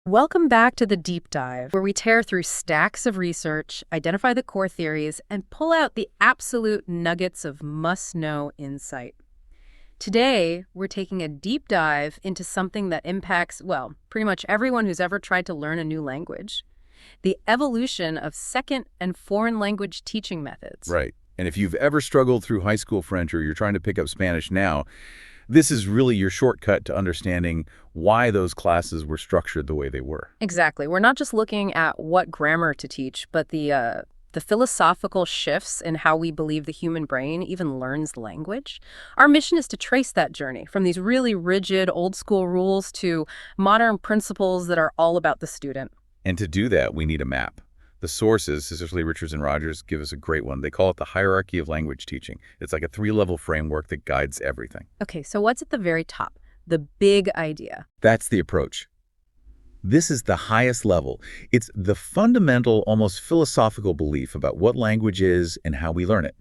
Welcome back to the Deep Dive, where we tear through stacks of research, identify the core theories, and pull out the absolute nuggets of must-know insight. Today, we're taking a deep dive into something that impacts, well, pretty much everyone who's ever tried to learn a new language: the evolution of second and foreign language teaching methods. Right. And if you've ever struggled through high school French or you're trying to pick up Spanish now, this is really your shortcut to understanding why those classes were structured the way they were. Exactly. We're not just looking at what grammar to teach, but the philosophical shifts in how we believe the human brain even learns language. Our mission is to trace that journey from these really rigid, old-school rules to modern principles that are all about the student. And to do that, we need a map. The sources, especially Richards and Rogers, give us a great one. They call it the hierarchy of language teaching. It's like a 3-level framework that guides everything. Okay, so what's at the very top? The big idea. That's the approach. This is the highest level. It's the fundamental, almost philosophical belief about what language is and how we learn it.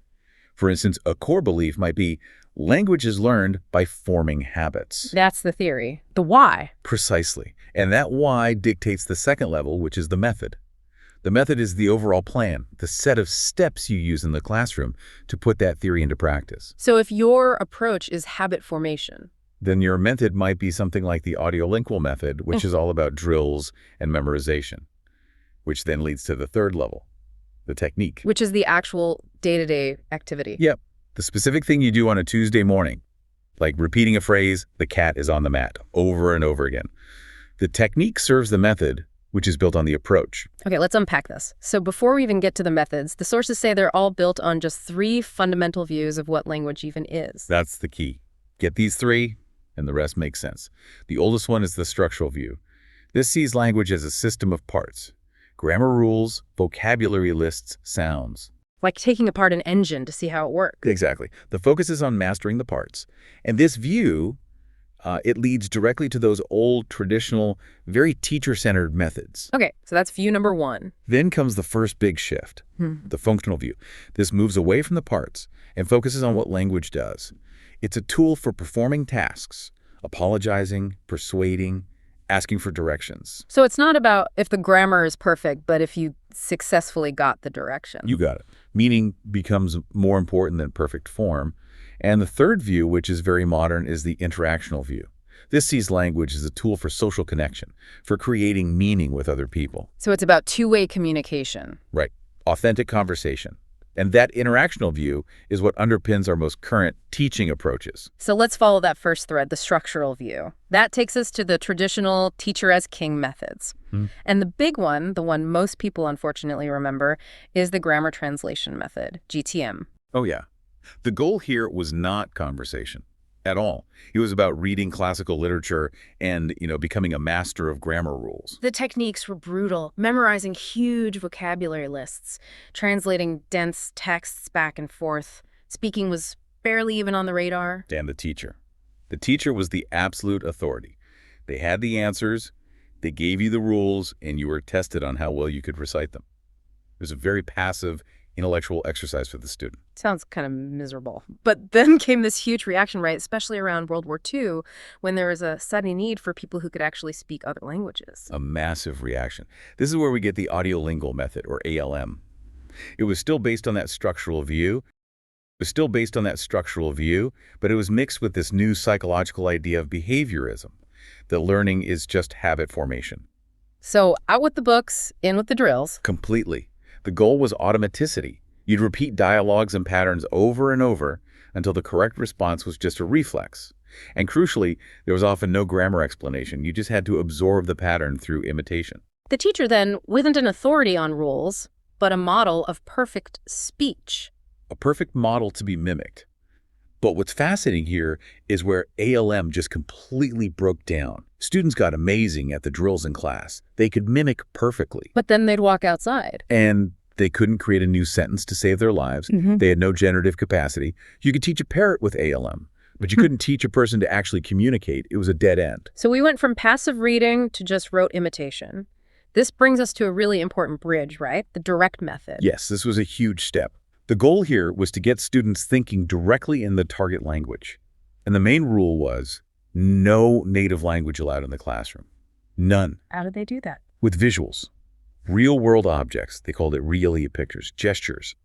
For instance, a core belief might be language is learned by forming habits. That's the theory. The why. Precisely. And that why dictates the second level, which is the method. The method is the overall plan, the set of steps you use in the classroom to put that theory into practice. So if your approach is habit formation, Then your method might be something like the audiolingual method, which is all about drills and memorization, which then leads to the third level, the technique. which is the actual day-to-day activity. Yep, the specific thing you do on a Tuesday morning, like repeating a phrase, "the cat is on the mat," over and over again. The technique serves the method, which is built on the approach. Okay, let's unpack this. So before we even get to the methods, the sources say they're all built on just 3 fundamental views of what language even is. That's the key. Get these 3, and the rest makes sense. The oldest one is the structural view. This sees language as a system of parts: grammar rules, vocabulary lists, sounds. Like taking apart an engine to see how it works. Exactly. The focus is on mastering the parts. And this view, it leads directly to those old, traditional, very teacher-centered methods. Okay, so that's view number 1. Then comes the first big shift, the functional view. This moves away from the parts and focuses on what language does. It's a tool for performing tasks, apologizing, persuading, asking for directions. So it's not about if the grammar is perfect, but if you successfully got the direction. You got it. Meaning becomes more important than perfect form. And the third view, which is very modern, is the interactional view. This sees language as a tool for social connection, for creating meaning with other people. So it's about two-way communication. Right. Authentic conversation. And that interactional view is what underpins our most current teaching approaches. So let's follow that first thread, the structural view. That takes us to the traditional teacher as king methods. And the big one, the one most people unfortunately remember, is the grammar translation method, GTM. Oh, yeah. The goal here was not conversation at all. It was about reading classical literature and, becoming a master of grammar rules. The techniques were brutal, memorizing huge vocabulary lists, translating dense texts back and forth. Speaking was barely even on the radar. And the teacher. The teacher was the absolute authority. They had the answers, they gave you the rules, and you were tested on how well you could recite them. It was a very passive, intellectual exercise for the student. Sounds kind of miserable. But then came this huge reaction, right? Especially around World War II, when there was a sudden need for people who could actually speak other languages. A massive reaction. This is where we get the audiolingual method, or ALM. It was still based on that structural view. But it was mixed with this new psychological idea of behaviorism, that learning is just habit formation. So out with the books, in with the drills. Completely. The goal was automaticity. You'd repeat dialogues and patterns over and over until the correct response was just a reflex. And crucially, there was often no grammar explanation. You just had to absorb the pattern through imitation. The teacher then wasn't an authority on rules, but a model of perfect speech. A perfect model to be mimicked. But what's fascinating here is where ALM just completely broke down. Students got amazing at the drills in class. They could mimic perfectly. But then they'd walk outside. And they couldn't create a new sentence to save their lives. They had no generative capacity. You could teach a parrot with ALM, but you couldn't teach a person to actually communicate. It was a dead end. So we went from passive reading to just rote imitation. This brings us to a really important bridge, right? The direct method. Yes, this was a huge step. The goal here was to get students thinking directly in the target language. And the main rule was no native language allowed in the classroom. None. How did they do that? With visuals. Real-world objects. They called it realia pictures, gestures.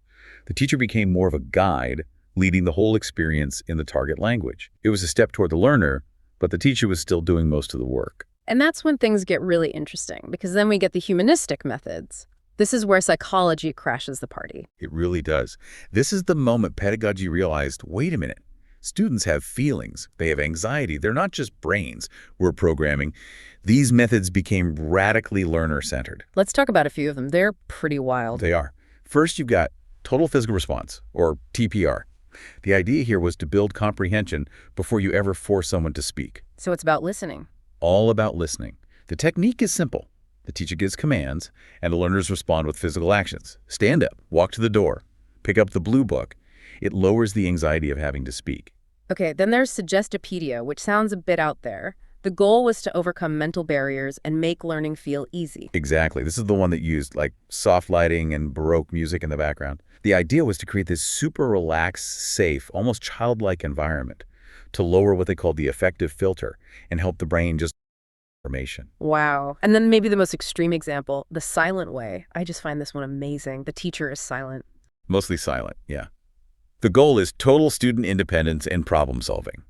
The teacher became more of a guide, leading the whole experience in the target language. It was a step toward the learner, but the teacher was still doing most of the work. And that's when things get really interesting, because then we get the humanistic methods. This is where psychology crashes the party. It really does. This is the moment pedagogy realized, wait a minute, students have feelings, they have anxiety, they're not just brains we're programming. These methods became radically learner-centered. Let's talk about a few of them. They're pretty wild. They are. First, you've got total physical response, or TPR. The idea here was to build comprehension before you ever force someone to speak. So it's about listening. All about listening. The technique is simple. The teacher gives commands, and the learners respond with physical actions. Stand up, walk to the door, pick up the blue book. It lowers the anxiety of having to speak. Okay, then there's Suggestopedia, which sounds a bit out there. The goal was to overcome mental barriers and make learning feel easy. Exactly. This is the one that used like soft lighting and Baroque music in the background. The idea was to create this super relaxed, safe, almost childlike environment to lower what they called the affective filter and help the brain just information. Wow. And then maybe the most extreme example, the silent way. I just find this one amazing. The teacher is silent. Mostly silent, yeah. The goal is total student independence and problem solving.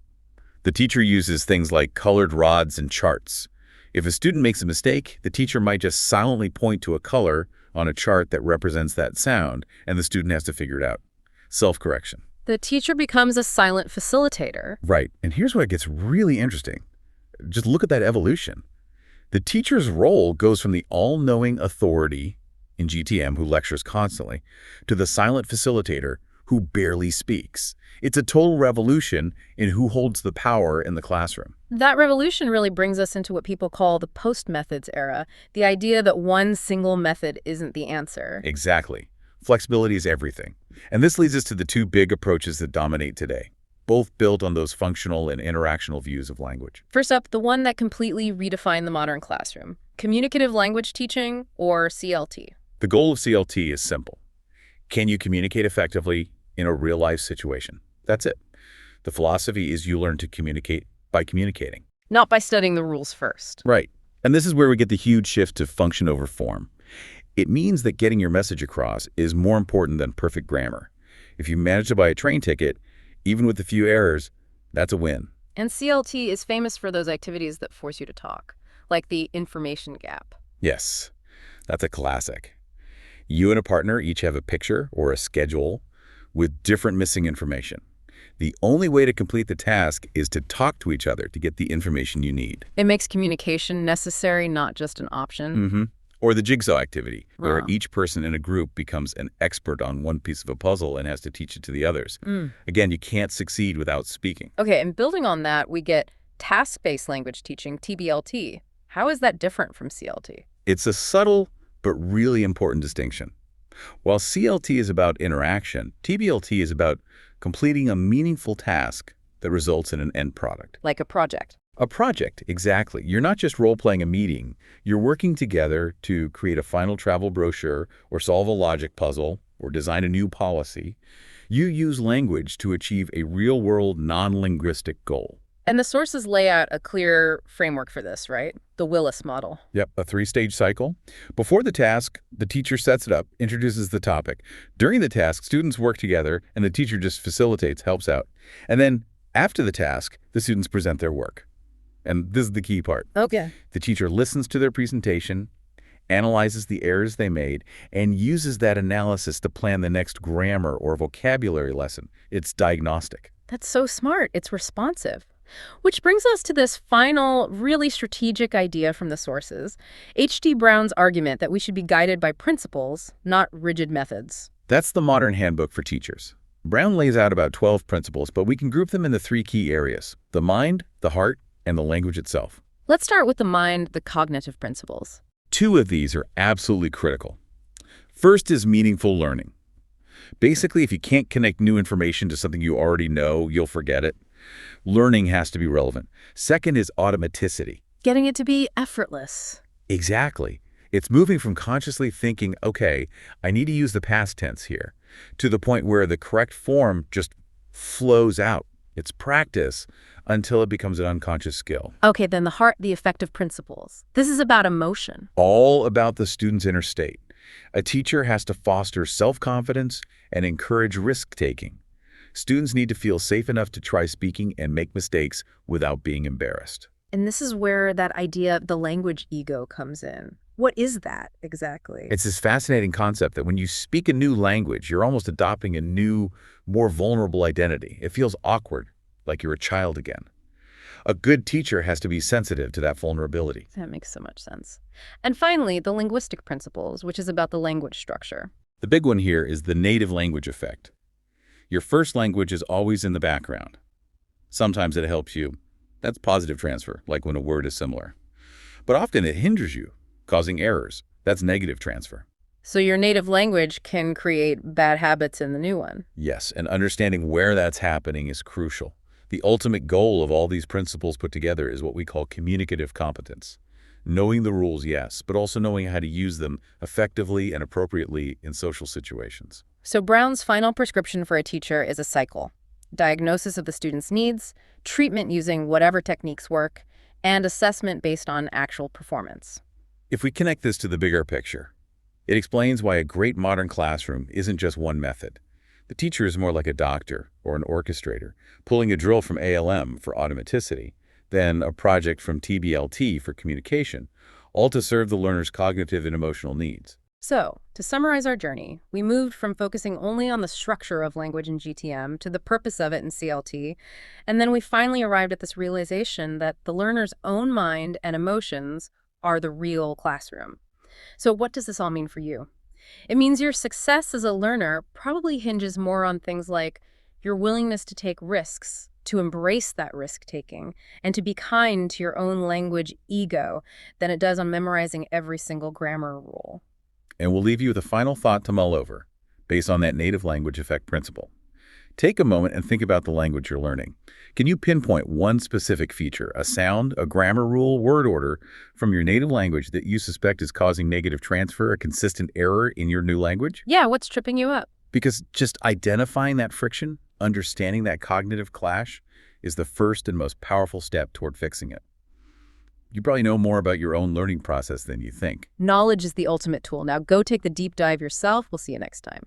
The teacher uses things like colored rods and charts. If a student makes a mistake, the teacher might just silently point to a color on a chart that represents that sound, and the student has to figure it out. Self-correction. The teacher becomes a silent facilitator. Right, and here's where it gets really interesting. Just look at that evolution. The teacher's role goes from the all-knowing authority in GTM, who lectures constantly, to the silent facilitator who barely speaks. It's a total revolution in who holds the power in the classroom. That revolution really brings us into what people call the post-methods era, the idea that one single method isn't the answer. Exactly. Flexibility is everything. And this leads us to the two big approaches that dominate today, both built on those functional and interactional views of language. First up, the one that completely redefined the modern classroom, communicative language teaching, or CLT. The goal of CLT is simple. Can you communicate effectively in a real-life situation? That's it. The philosophy is you learn to communicate by communicating. Not by studying the rules first. Right. And this is where we get the huge shift to function over form. It means that getting your message across is more important than perfect grammar. If you manage to buy a train ticket, even with a few errors, that's a win. And CLT is famous for those activities that force you to talk, like the information gap. Yes, that's a classic. You and a partner each have a picture or a schedule with different missing information. The only way to complete the task is to talk to each other to get the information you need. It makes communication necessary, not just an option. Or the jigsaw activity, where Wow. each person in a group becomes an expert on one piece of a puzzle and has to teach it to the others. Again, you can't succeed without speaking. Okay, and building on that, we get task-based language teaching, TBLT. How is that different from CLT? It's a subtle but really important distinction. While CLT is about interaction, TBLT is about completing a meaningful task that results in an end product. Like a project. A project, exactly. You're not just role-playing a meeting. You're working together to create a final travel brochure or solve a logic puzzle or design a new policy. You use language to achieve a real-world, non-linguistic goal. And the sources lay out a clear framework for this, right? The Willis model. Yep, a three-stage cycle. Before the task, the teacher sets it up, introduces the topic. During the task, students work together, and the teacher just facilitates, helps out. And then, after the task, the students present their work. And this is the key part. Okay. The teacher listens to their presentation, analyzes the errors they made, and uses that analysis to plan the next grammar or vocabulary lesson. It's diagnostic. That's so smart. It's responsive. Which brings us to this final, really strategic idea from the sources, H.D. Brown's argument that we should be guided by principles, not rigid methods. That's the modern handbook for teachers. Brown lays out about 12 principles, but we can group them into three key areas: the mind, the heart, and the language itself. Let's start with the mind, the cognitive principles. Two of these are absolutely critical. First is meaningful learning. Basically, if you can't connect new information to something you already know, you'll forget it. Learning has to be relevant. Second is automaticity. Getting it to be effortless. Exactly. It's moving from consciously thinking, okay, I need to use the past tense here, to the point where the correct form just flows out. It's practice until it becomes an unconscious skill. Okay, then the effective principles. This is about emotion. All about the student's inner state. A teacher has to foster self-confidence and encourage risk-taking. Students need to feel safe enough to try speaking and make mistakes without being embarrassed. And this is where that idea of the language ego comes in. What is that exactly? It's this fascinating concept that when you speak a new language, you're almost adopting a new, more vulnerable identity. It feels awkward, like you're a child again. A good teacher has to be sensitive to that vulnerability. That makes so much sense. And finally, the linguistic principles, which is about the language structure. The big one here is the native language effect. Your first language is always in the background. Sometimes it helps you. That's positive transfer, like when a word is similar. But often it hinders you, causing errors. That's negative transfer. So your native language can create bad habits in the new one. Yes, and understanding where that's happening is crucial. The ultimate goal of all these principles put together is what we call communicative competence. Knowing the rules, yes, but also knowing how to use them effectively and appropriately in social situations. So Brown's final prescription for a teacher is a cycle. Diagnosis of the student's needs, treatment using whatever techniques work, and assessment based on actual performance. If we connect this to the bigger picture, it explains why a great modern classroom isn't just one method. The teacher is more like a doctor or an orchestrator, pulling a drill from ALM for automaticity, then a project from TBLT for communication, all to serve the learner's cognitive and emotional needs. So, to summarize our journey, we moved from focusing only on the structure of language in GTM to the purpose of it in CLT, and then we finally arrived at this realization that the learner's own mind and emotions are the real classroom. So what does this all mean for you? It means your success as a learner probably hinges more on things like your willingness to take risks, to embrace that risk-taking, and to be kind to your own language ego than it does on memorizing every single grammar rule. And we'll leave you with a final thought to mull over, based on that native language effect principle. Take a moment and think about the language you're learning. Can you pinpoint one specific feature, a sound, a grammar rule, word order from your native language that you suspect is causing negative transfer, a consistent error in your new language? Yeah, what's tripping you up? Because just identifying that friction, understanding that cognitive clash, is the first and most powerful step toward fixing it. You probably know more about your own learning process than you think. Knowledge is the ultimate tool. Now go take the deep dive yourself. We'll see you next time.